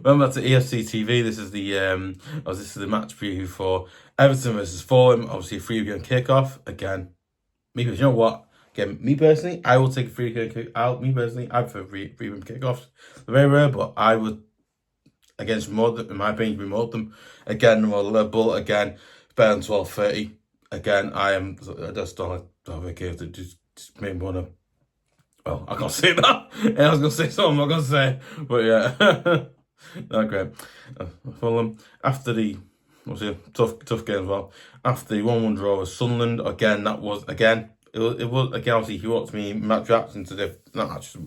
Welcome back to EFC TV. This is the match preview for Everton versus Fulham. Obviously, a 3-1 kickoff again. You know what? Again, me personally, I will take a 3-1 kick out. Me personally, I prefer 3-1 kickoffs. They're very rare, but I would, against remote them, in my opinion, remote them. Again, Liverpool again, better than 12:30. Again, I just don't care to just make me wanna. Well, I can't say that. I was gonna say something I'm not gonna say, but yeah. No, great. Fulham, after the obviously a tough game as well. After the 1-1 draw with Sunderland, again that was again it was again obviously he watched me match reaction to the not actually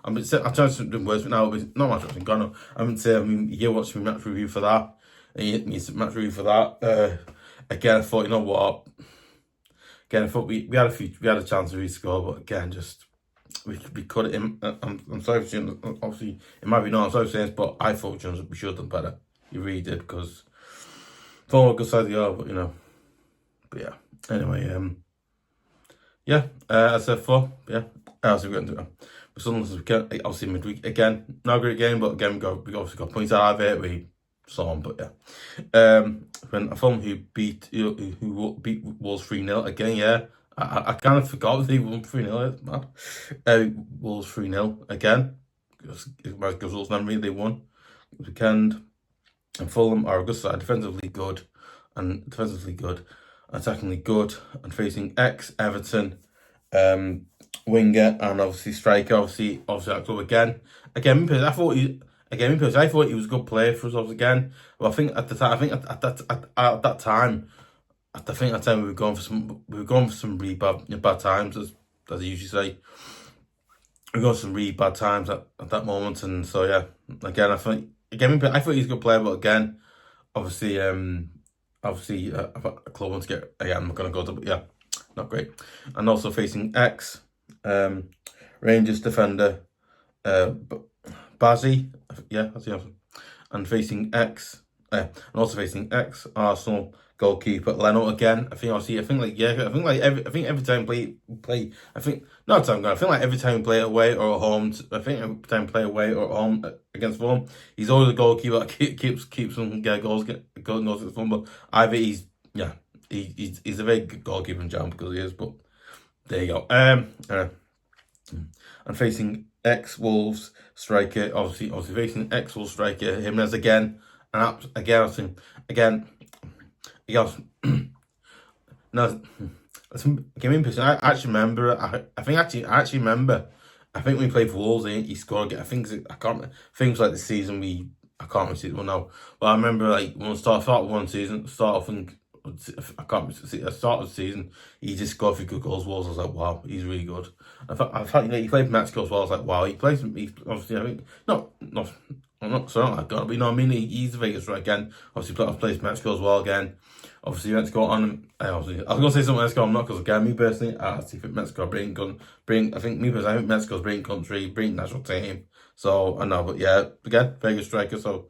I'm tried something worse, but now it's not match reaction gone. He watched me match review for that. And he hit me match review for that. Again I thought, you know what? Again I thought we had a chance to rescore, but again just we cut it in. I'm sorry for saying, obviously it might be not, I'm sorry for saying this, but I thought we should have done better. You really did, because Fulham good side they are, but you know. But yeah. Anyway, yeah, as I said before, yeah, as we got into it. But Sunderland obviously midweek again, not a great game, but again we obviously got points out of it. We saw them, but yeah. When Fulham who beat Wolves 3-0 again, yeah. I kind of forgot they won 3-0. Man. Wolves 3-0 again. My results memory, they won this weekend. And Fulham are a good side, defensively good, attackingly good, and facing ex-Everton winger and obviously striker, obviously that club again. I thought he was a good player for us again. Well, I think at that time we were going for some really bad times, as I usually say. We got some really bad times at that moment, and so yeah. Again, I thought he was a good player, but again, obviously, I've got a club one to get again. I'm not gonna go to, but yeah, not great. And also facing Rangers defender, Bassey, yeah, that's the answer. And facing Arsenal goalkeeper Leno again. I think every time play, I think like every time we play away or at home, every time we play away or at home against Fulham, he's always a goalkeeper that keeps them goals against Fulham. But either he's a very good goalkeeper in general, because he is. But there you go. And facing ex-Wolves striker, obviously facing ex-Wolves striker Jimenez again, and again. No, give me a person. I actually remember. I think when we played for Wolves, he scored. I think I can't. Things like the season I can't remember it well now. But I remember like when we start one season, I can't see the start of the season, he just scored a few good goals. Wolves, I was like, wow, he's really good. I thought he played for Mexico as well. I was like, wow, he obviously, I think I'm not sorry like that, but you know what I mean. He's a Vegas right again. Obviously, plays for Mexico as well again. Obviously, Mexico on. Obviously, I was gonna say something Mexico. I'm not, because again, me personally, I think Mexico I think Mexico's bring country, bring national team. So I know, but yeah, again, Vegas striker. So.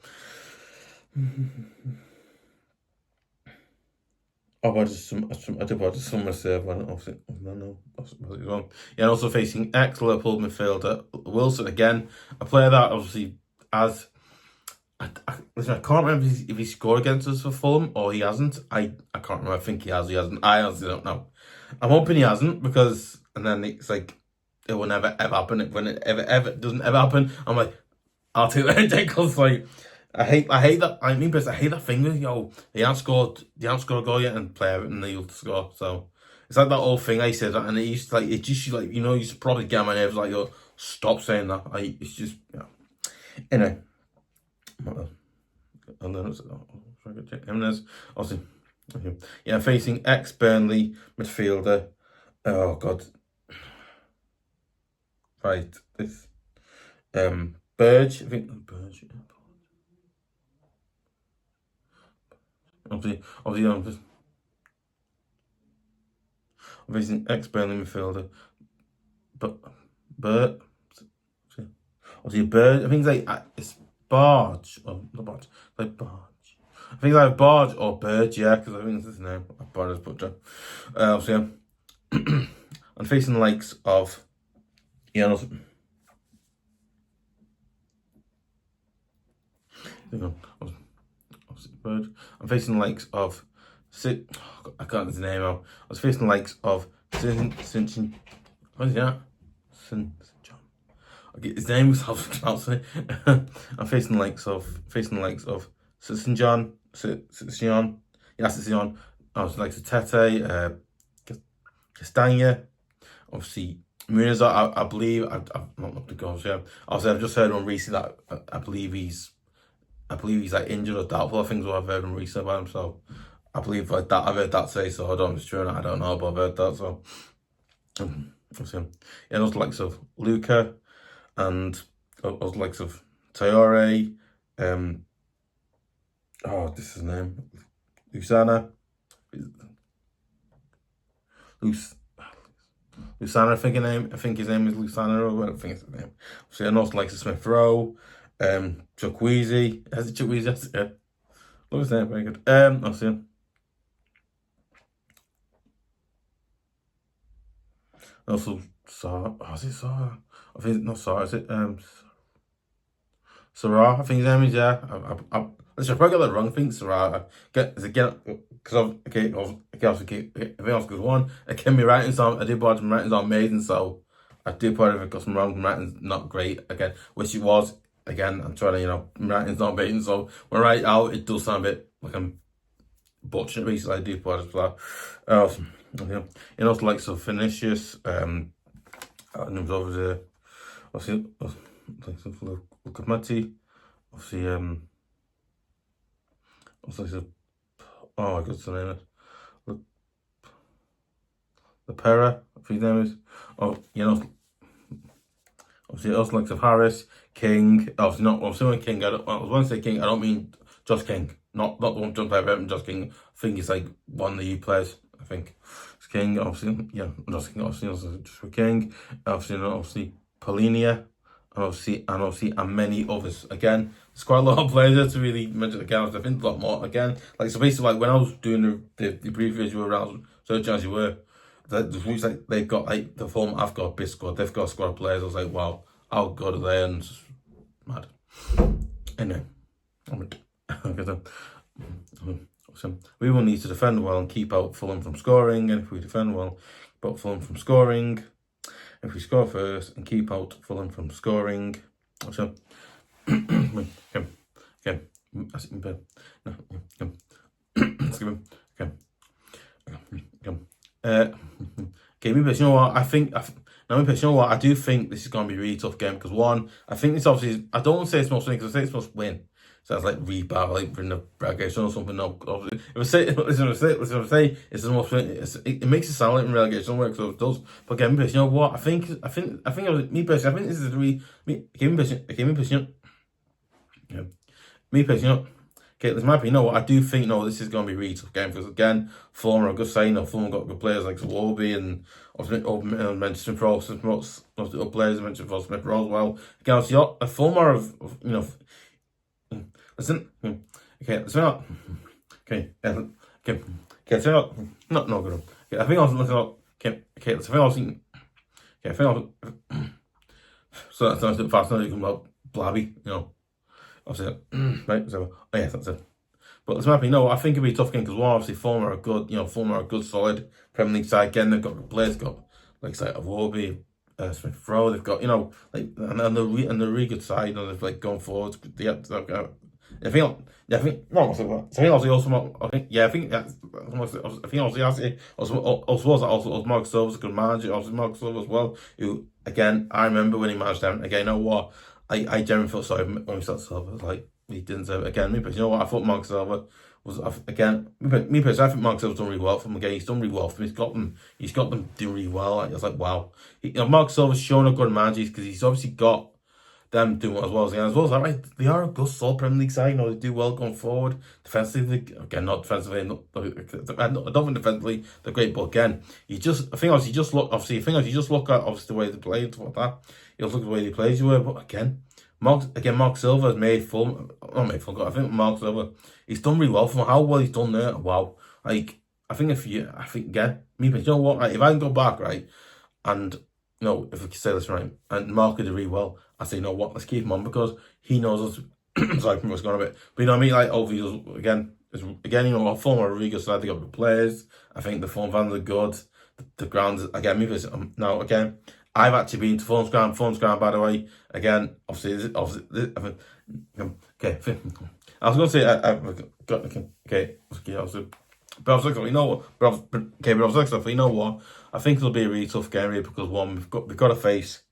I did some reserve one. Obviously, no. Yeah, and also facing ex-Liverpool midfielder Wilson again, a player that obviously has. Listen, I can't remember if he scored against us for Fulham or he hasn't. I can't remember. I think he has. He hasn't. I honestly don't know. I'm hoping he hasn't, because and then it's like it will never ever happen. When it ever doesn't ever happen, I'm like, I'll take that headache, because like. I hate that. I hate that thing with they haven't scored a goal yet and play Everton and they'll score. So it's like that old thing I said, and you used to probably get on my nerves, like, stop saying that. It's just, yeah. Anyway, and then Jimenez, obviously, yeah, facing ex-Burnley midfielder. Oh God, right, this Berge, I think Berge. Obviously, I'm facing ex-Burnley midfielder, but obviously Bird. I think it's like it's Barge or not Barge, like Barge. I think it's like Barge or Bird, yeah, because I think it's his name. Barge Butcher. Obviously, I'm facing the likes of, yeah, hang on, obviously bird. I'm facing the likes of I can't get his name out. I was facing the likes of what is that? John. Okay, his name was how to pronounce it. I'm facing the likes of sessegnon. Yeah, sessegnon. I was like tete, castagne. Obviously, muniz. I believe I've not looked at goals yet. Obviously, I've just heard one recently that I believe he's like injured or doubtful. I think is what I've heard him recently about him. So I believe like that. I've heard that say. So I don't know if it's true or not. I don't know, but I've heard that. So yeah, those likes of lukia and those likes of traore. This is his name. Lusana. Lusana, I think his name is Lusana, or I don't think it's his name. So I also likes of Smith Rowe, chukweze. Has it chukweze? That's it. Yeah. Love his name, very good. I'll see him. Also, is it Sarah? I think not Sarah. Is it Sarah? I think his name is, yeah. Listen, I probably got that wrong. I think Sarah. Because if I was good one, I can be writing some. I did watch my writing's amazing, so I do part of it got some wrong. My writing's not great again, which it was. Again, I'm trying to, my writing's not amazing, so when I write out, it does sound a bit like I'm butchering it, so I do part of that. Awesome. Okay. And also likes of Vinicius, names over there. Obviously, likes of lecomte. Obviously, also, oh my god, what's the name is? The perira, I think his name is. Obviously, also likes of Harris, King. Obviously when King, I was going to say King, I don't mean just King. Not the one jumped out of Everton, just King. I think he's like one of the youth players. I think it's King. Obviously, yeah, just King. Obviously, also just for King. Obviously, palhinha, and many others. Again, there's quite a lot of players there to really mention. Again, I think a lot more. Again, like so, basically, like when I was doing the brief visual around searching as you were, like they've got like the form I've got a big squad. They've got a squad of players. I was like, wow, how good are they? And it's just mad. Anyway, so we will need to defend well and keep out Fulham from scoring. And if we defend well, keep out Fulham from scoring. If we score first and keep out Fulham from scoring. So, okay. Let's give him. Okay, maybe, you know what? I do think this is going to be a really tough game because one, I think this obviously, I don't want to say it's must win because I say it's must win. So it's like rebound, like in the relegation or something. No, obviously, if I say it's the most win, it makes it sound like in relegation work, so it does. But again, you know what? I think me personally, I think this is me personally. Okay, this might be, I do think, this is going to be a really tough game because, again, Fulham are a good side. Fulham got good players like iwobi and obviously mentioned Rowe, most of the players I mentioned for Smith Rowe as well. Again, obviously, Fulham are, listen, okay, let's not, okay, let's not, not good. Okay, I think I was looking up, okay, let's think I was thinking, okay, I think I was, so that's not too fast, now you can about Blabby, obviously, right, so, oh yeah, that's it. But let's maybe, I think it'll be a tough game because one, obviously, Fulham are a good, solid Premier League side. Again, they've got good players, like iwobi, Smith Rowe. They've got, and they're really good side. And they've like going forward. I think Mark Silver's a good manager. Obviously, Mark Silver as well. Who again, I remember when he managed them. Again, you know what? I generally felt sorry when we started Silver. Like he didn't say again. But you know what? I thought Mark Silver was again. Me personally, I think Mark Silver's done really well for him. Again, he's done really well for him. He's got them doing really well. I was like, wow. Mark Silver's shown a good manager because he's obviously got them doing as well as that, right? They are a good solid Premier League side. They do well going forward. Defensively, again, not defensively. I don't think defensively they're great, but again, you just look at the way they play and stuff like that. You just look at the way they play. But again, Mark Silver has made Fulham. Not made Fulham. I think Mark Silver, he's done really well for him. How well he's done there. Wow. Like I think again, but you know what? Right, if I can go back, right, and if we can say this right, and Mark did really well, I say, you know what, let's keep him on because he knows us. Sorry, what's going on a bit. But you know what I mean? Like, obviously, again, you know, our Fulham are a really good side. They got good players. I think the Fulham fans are good. The ground, again, now, again, I've actually been to Fulham's ground. Fulham's ground, by the way, again, obviously, okay. I was going to say, obviously, but I was like, you know what? But I was like, you know what? I think it'll be a really tough game here because one, we've got to face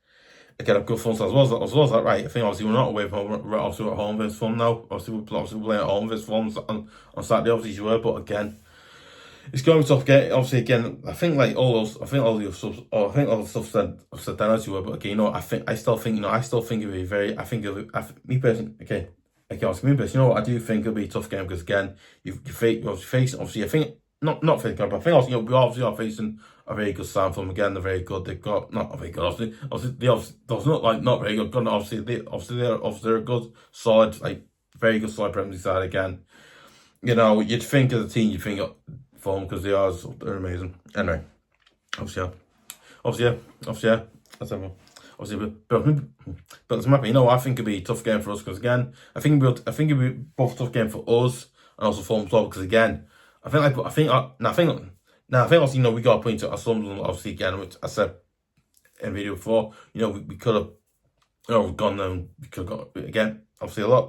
again a good Fulham side as well as that, right? I think obviously we're not away from home. We're obviously at home versus Fulham now. Obviously we're playing at home versus Fulham on Saturday. Obviously you were, but again, it's going to be tough game. Obviously, again, I think all the stuff I've said then as you were, but again, you know, I still think it'll be very. Me personally, me personally, you know what, I do think it'll be a tough game because again, you're facing obviously. I think not facing, but I think also, you know, we obviously are facing a very good stand from again. They're very good. They've got not very good. Obviously, they're not like not very good. They're a good, solid, like very good solid Premier League side again. You know, you'd think as a team, you'd think Fulham because they're amazing. Anyway, obviously, yeah. That's everyone. Obviously, but it's matter. You know, I think it'd be a tough game for us because again, I think it'd be both a tough game for us and also Fulham as well because again, I think also, you know, we got a point to our Sunderland obviously again, which I said in the video before. You know, we could have, you know, gone down. We could have got again. Obviously, I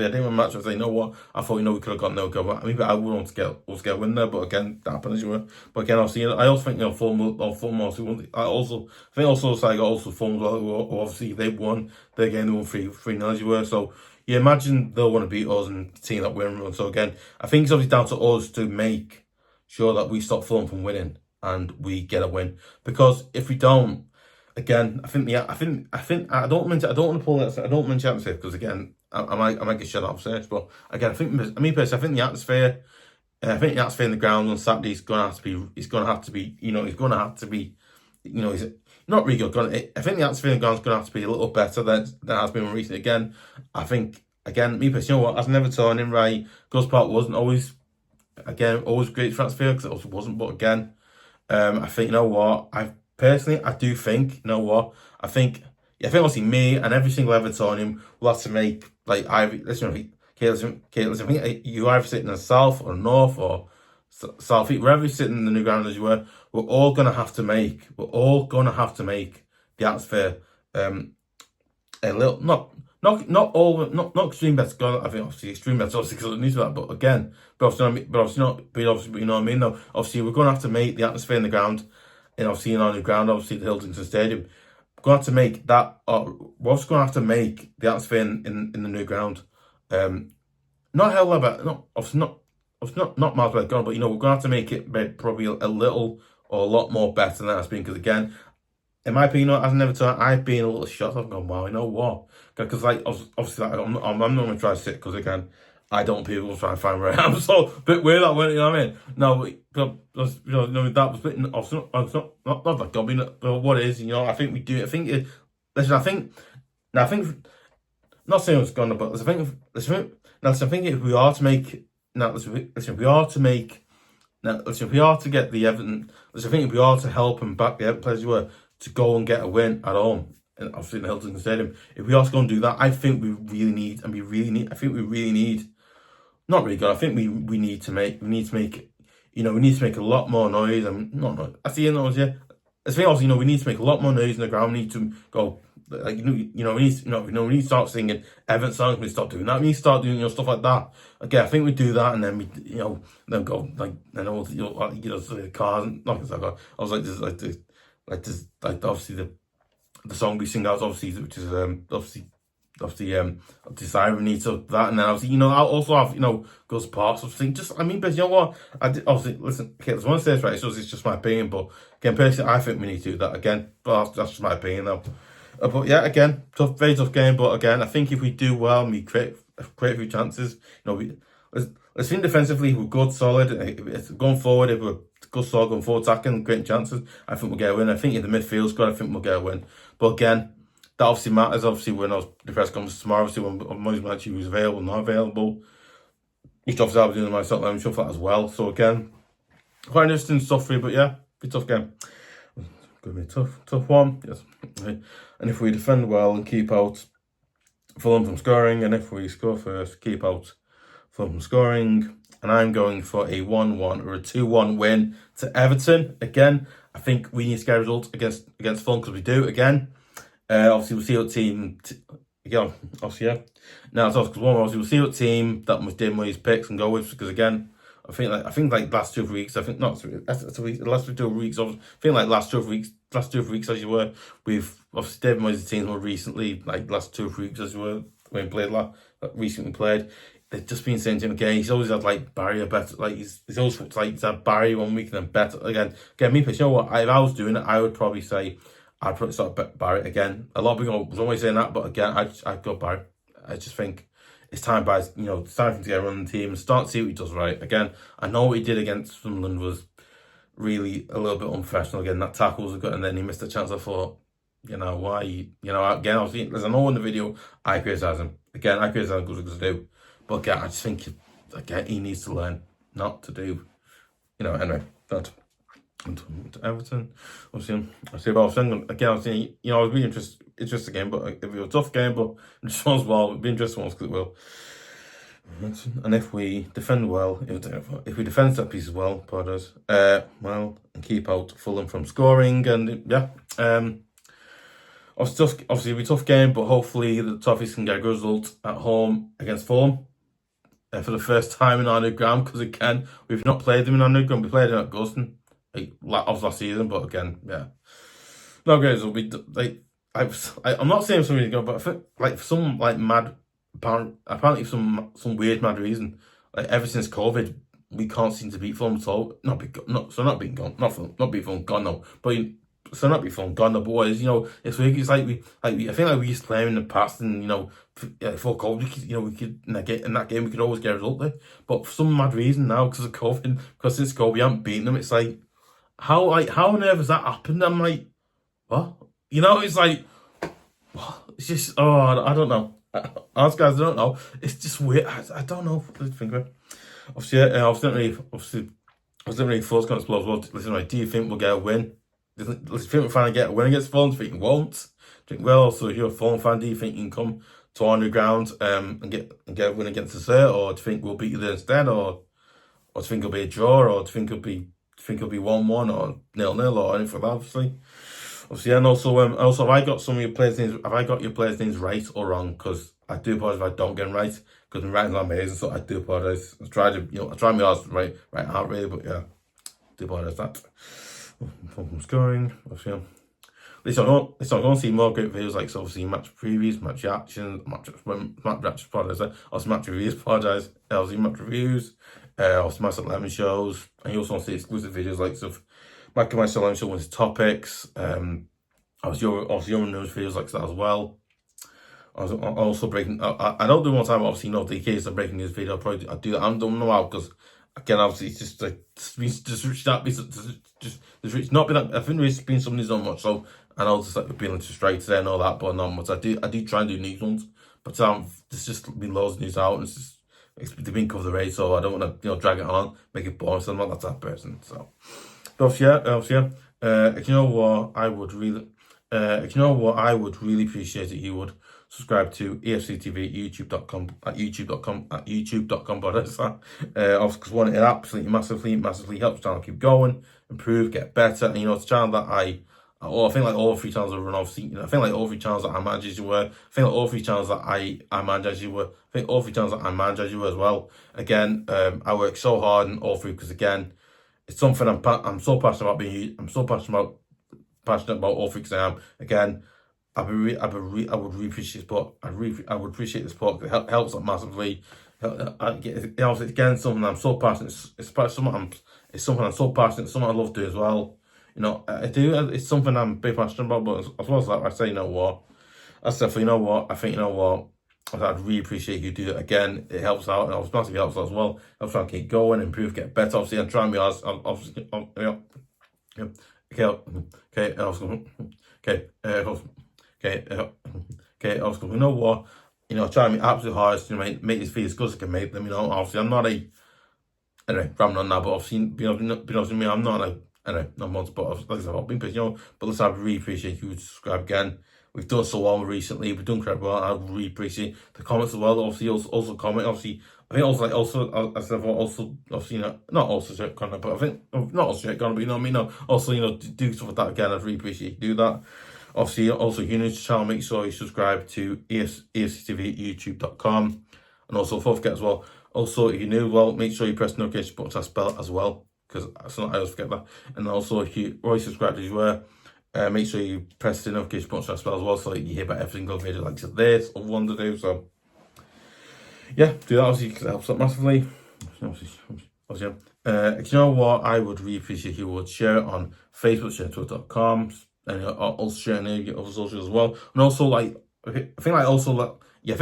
didn't win the match. I say, you know what? I thought, you know, we could have got no goal. I mean, I would want to get a win there, but again, that happened as you were. But again, obviously, you know, I also think, you know, Fulham also. I think also I got also Fulham as well. Who obviously they won their game. They won 3-0 as you were. So you imagine they'll want to beat us and the team that we're in. So again, I think it's obviously down to us to make sure that we stop Fulham from winning and we get a win. Because if we don't, again, I don't want to pull that. I don't mention atmosphere because again, I might get shut up first. But again, I think the atmosphere. I think the atmosphere in the ground on Saturday is going to have to be. He's not really good. I think the atmosphere in the ground is going to have to be a little better than has been recently. Again, I think me personally, you know what? As an Evertonian, right, Gus Park wasn't always great for atmosphere because it also wasn't. But again, I think, you know what, I do think, you know what, I think obviously me and every single Evertonian will have to make, like, I think you either sit in the south or north or south east, wherever you're sitting in the new ground as you were, we're all going to have to make the atmosphere a little, not extreme better. God, I think obviously extreme better, obviously because it needs that. But again, obviously you know what I mean. No, obviously we're going to have to make the atmosphere in the ground, and obviously in our new ground, obviously the Hillington Stadium. We're going to have to make that. We're also going to have to make the atmosphere in the new ground. Not hell of not miles by gone, but you know we're going to have to make it probably a little or a lot more better than that's been. Because again, in my opinion, as an Everton, I've been a little shocked. I've gone, wow, you know what? Because like obviously, like, I'm not going to try to sit because again, I don't want people trying to find where I am. So a bit weird that went, you know what I mean? No, but that was bit obviously not that God, but what it is, you know, I think we do. I think not saying it's gone, but I think if we are to make if we are to get the Everton, I think if we are to help and back the Everton players who were to go and get a win at home, and obviously in the Hillington Stadium, if we are to go and do that, I think we really need, not really good. I think we need to make a lot more noise and not noise. I see noise, yeah. I think also, you know, we need to make a lot more noise in the ground. We need to go, like, we need to start singing Everton songs. We stop doing that. We need to start doing, you know, stuff like that. Okay, I think we do that, and then we, you know, then go like, and all, you know, the cars. Not because I was like obviously the song we sing out, obviously, which is the siren needs of that, and then obviously, you know, I'll also have, you know, Gus Parks of thing. But you know what? Obviously, listen, okay, there's one say this right, so it's just my opinion, but again, personally, I think we need to do that again. But that's just my opinion, though. But yeah, again, very tough game. But again, I think if we do well and we create a few chances, you know, let's think defensively, we're good, solid. It's going forward, if we're good, solid, going forward, attacking, great chances, I think we'll get a win. I think in the midfield squad, I think we'll get a win. But again, that obviously matters. Obviously, when the press conference tomorrow, obviously when most match who's available, not available, which obviously I'll be doing my Scotland stuff that as well. So again, quite interesting stuff for you. But yeah, be a tough game. Going to be a tough one. Yes. And if we defend well and keep out Fulham from scoring, and if we score first, keep out Fulham from scoring. And I'm going for a 1-1 or a 2-1 win to Everton. Again, I think we need to get a result against Fulham because we do again. Obviously, we'll see what team. Again, obviously, yeah. Now it's obviously we'll see what team that must dim his picks and go with, because again, I think like last 2 weeks. I think not last 2 weeks. I think like last 2 weeks as you were. We've obviously David Moyes' team more recently, like last 2 weeks as you were when played recently played. They've just been saying to him again. He's always had like Barry a better, like he's always like he's had Barry 1 week and then better again. Me, but you know what? If I was doing it, I would probably say I'd probably start Barry again. A lot of people was always saying that, but again, I'd go Barry. I just think it's time for him to get around the team and start to see what he does right. Again, I know what he did against Sunderland was really a little bit unprofessional. Again, that tackle was good, and then he missed a chance. I thought, why? Again, obviously, as I know in the video, I criticise him. Again, I criticise him because I do. But again, I just think, again, he needs to learn not to do, anyway, that. To Everton, obviously, again, I was really interesting game, but it'll be a tough game, but just as well, it'll be interesting ones because it will. And if we defend well, if we defend that piece as well, pardon, and keep out Fulham from scoring, and obviously it'll be a tough game, but hopefully the Toffees can get a good result at home against Fulham. For the first time in our new ground, because again, we've not played them in our new ground. We played them at Guston last season, but again, yeah. No, guys, it'll be like I'm not saying something to go, but I think like for some like mad, apparently for some weird mad reason, like ever since COVID, we can't seem to beat Fulham at all. Not beat Fulham gone no, but so not beat Fulham gone no. But what is it's weird. It's like I feel like we used to play in the past, and before COVID, we could in that game we could always get a result there. But for some mad reason now, because of COVID, because since COVID we haven't beaten them, it's like how on earth has that happened? I'm like, what? It's like, what? It's just, I don't know. Honest guys, I don't know. It's just weird. I don't know what to think of it. Obviously, I was not really forced to explore as well. Listen, do you think we'll get a win? Do you think we're trying to get a win against Fulham? Do you think we won't? So if you're a Fulham fan, do you think you can come to our new ground and get a win against us there, or do you think we'll beat you there instead, or do you think it'll be a draw, or do you think it'll be 1-1 or 0-0 or anything like that? Obviously, and also have I got some of your players' names? Have I got your players' names right or wrong? Because I do apologize if I don't get them right, because my writing's not amazing, so I do apologize. I tried my hardest right out really, but yeah, I do apologize that. From scoring, obviously. At least I'm going to see more great videos like obviously match previews, match reactions, match reviews, obviously match reviews, also my Lemon shows, and you also want to see exclusive videos like stuff. My Lemon show wins topics. Obviously your news videos like that as well. I was also breaking. I don't do one time. Obviously, the case of breaking news video. I do that. I don't know how, because again, obviously, it's just like there's not been. I think there's been something done much. So I know just like being into strikes there and all that, but not much. I do try and do news ones, but there's just been loads of news out, and they've been covered the race, so I don't want to drag it on, make it boring. So I'm not that type of person. So, but yeah. You know what? I would really appreciate it. You would subscribe to EFC TV at youtube.com, but because one, it absolutely massively helps the channel keep going, improve, get better. And it's a channel that I think like all 3 channels I run, obviously, I think like all 3 channels that I manage as you were. I think like all 3 channels that I manage as you were. I think all 3 channels that I manage as you were as well. Again, I work so hard in all 3 because again, it's something I'm so passionate about I'm so passionate about all 3 because I am. Again, I would really appreciate support. I would appreciate the support. It helps out massively. Again, something I'm so passionate. It's something I'm so passionate. Something I love to do as well. I do. It's something I'm big passionate about. But as well as that, I say, that's definitely, I think, I'd really appreciate you do it. Again, it helps out, and obviously massively helps out as well. Helps out keep going, improve, get better. Obviously, I'm trying my hardest. Obviously, trying my absolute hardest to make these videos as good as I can make them. Obviously, I'm not rambling on that, but obviously, being honest with me, I'm not not much, but like I said, I've been patient, but listen, I really appreciate you to subscribe again. we've done so well recently. We've done incredible well. I really appreciate the comments as well. Obviously, also comment. Obviously, I think also, I said, also, obviously, not also shit content, but I think, not also shit content, but you know what I mean? No, also, do stuff like that again. I'd really appreciate you do that. Obviously, also, if you're new to the channel, make sure you subscribe to EFC TV at youtube.com. And also, don't forget as well, also, if you're new, well, make sure you press the notification button to spell as well, because I always forget that. And also, if you already subscribed as you were, make sure you press the notification button to spell as well, so that you hear about every single video like this or one to do. So, yeah, do that obviously because it helps out massively. Obviously, you know what? I would really appreciate if you would share it on Facebook, share twitter.com, and also share it on your other socials as well. And also, like, I think like also let your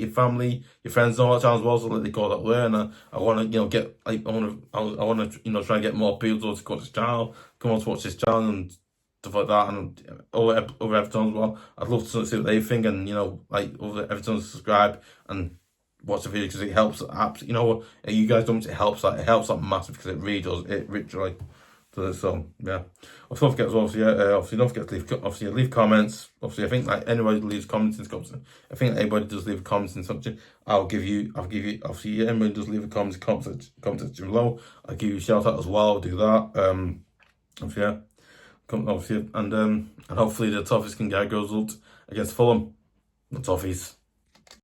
family, your friends know that channel as well, so that they go that way. And I want to, get like I want to, try and get more people to go to this channel, come on to watch this channel and stuff like that, and over Everton as well. I'd love to see what they think, and like over Everton subscribe and watch the video because it helps. You guys don't. It helps that massive because it really does. It literally. So yeah, don't forget as well. Obviously, don't forget to leave comments. Obviously, I think like anybody leaves comments in comments. I think anybody does leave comments in something. I'll give you. Obviously, anybody does leave a comment below. I'll give you a shout out as well. I'll do that. Obviously, and hopefully the Toffees can get a good result against Fulham. The Toffees.